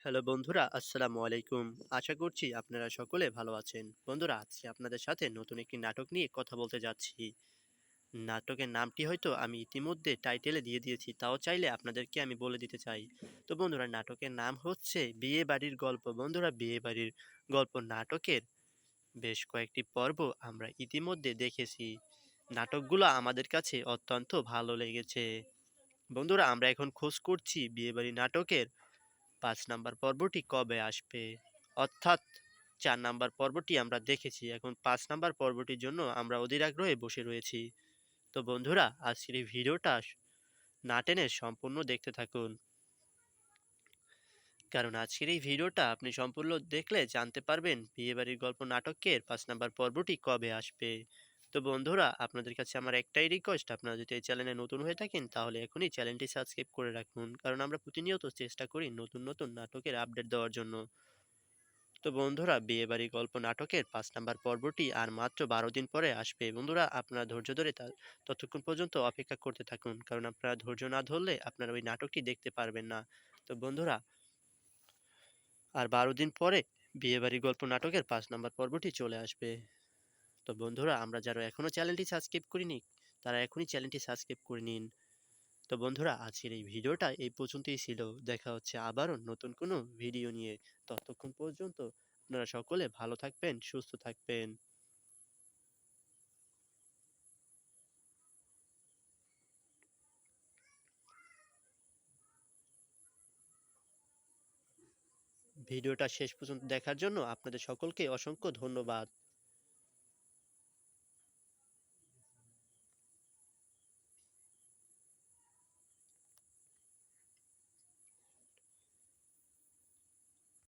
Hello বন্ধুরা, আসসালামু আলাইকুম। আশা করছি আপনারা সকলে ভালো আছেন। বন্ধুরা, আজকে আপনাদের সাথে নতুন একটি নাটক নিয়ে কথা বলতে যাচ্ছি। নাটকের নামটি হয়তো আমি ইতিমধ্যে টাইটেলে দিয়ে দিয়েছি, তাও চাইলে আপনাদেরকে আমি বলে দিতে চাই। তো বন্ধুরা, নাটকের নাম হচ্ছে বিয়ে বাড়ির গল্প। বন্ধুরা, বিয়ে বাড়ির গল্প নাটকের বেশ কয়েকটি পর্ব আমরা ইতিমধ্যে দেখেছি। নাটকগুলো আমাদের কাছে অত্যন্ত ভালো লেগেছে। বন্ধুরা, আমরা এখন খোঁজ করছি বিয়েবাড়ি নাটকের ৫ নাম্বার পর্বটি কবে আসবে? অর্থাৎ ৪ নাম্বার পর্বটি আমরা দেখেছি। এখন ৫ নাম্বার পর্বটির জন্য আমরা অধীর আগ্রহে বসে রয়েছি। তো বন্ধুরা, আজকের এই ভিডিওটা না টেনে সম্পূর্ণ দেখতে থাকুন। কারণ আজকের এই ভিডিওটা আপনি সম্পূর্ণ দেখলে জানতে পারবেন বিয়েবাড়ির গল্প নাটকের ৫ নাম্বার পর্বটি কবে আসবে। তো বন্ধুরা, আপনাদের কাছে আমার একটাই রিকোয়েস্ট, আপনারা যদি এই চ্যানেলে নতুন হয়ে থাকেন তাহলে এখনই চ্যানেলটি সাবস্ক্রাইব করে রাখুন। কারণ আমরা প্রতিনিয়ত চেষ্টা করি নতুন নতুন নাটকের আপডেট দেওয়ার জন্য। তো বন্ধুরা, বিয়েবাড়ি গল্প নাটকের ৫ নাম্বার পর্বটি আর মাত্র ১২ দিন পরে আসবে। বন্ধুরা, আপনারা ধৈর্য ধরে ততক্ষণ পর্যন্ত অপেক্ষা করতে থাকুন। কারণ আপনারা ধৈর্য না ধরলে আপনারা ওই নাটকটি দেখতে পারবেন না। তো বন্ধুরা, আর ১২ দিন পরে বিয়েবাড়ি গল্প নাটকের ৫ নাম্বার পর্বটি চলে আসবে। তো বন্ধুরা, আমরা যারা এখনো চ্যানেলটি সাবস্ক্রাইব করিনি তারা এখনই চ্যানেলটি সাবস্ক্রাইব করে নিন। তো বন্ধুরা, আজকের এই ভিডিওটা এই পর্যন্তই ছিল। দেখা হচ্ছে আবারও নতুন কোনো ভিডিও নিয়ে। ততক্ষণ পর্যন্ত আপনারা সকলে ভালো থাকবেন, সুস্থ থাকবেন। ভিডিওটা শেষ পর্যন্ত দেখার জন্য আপনাদের সকলকে অসংখ্য ধন্যবাদ।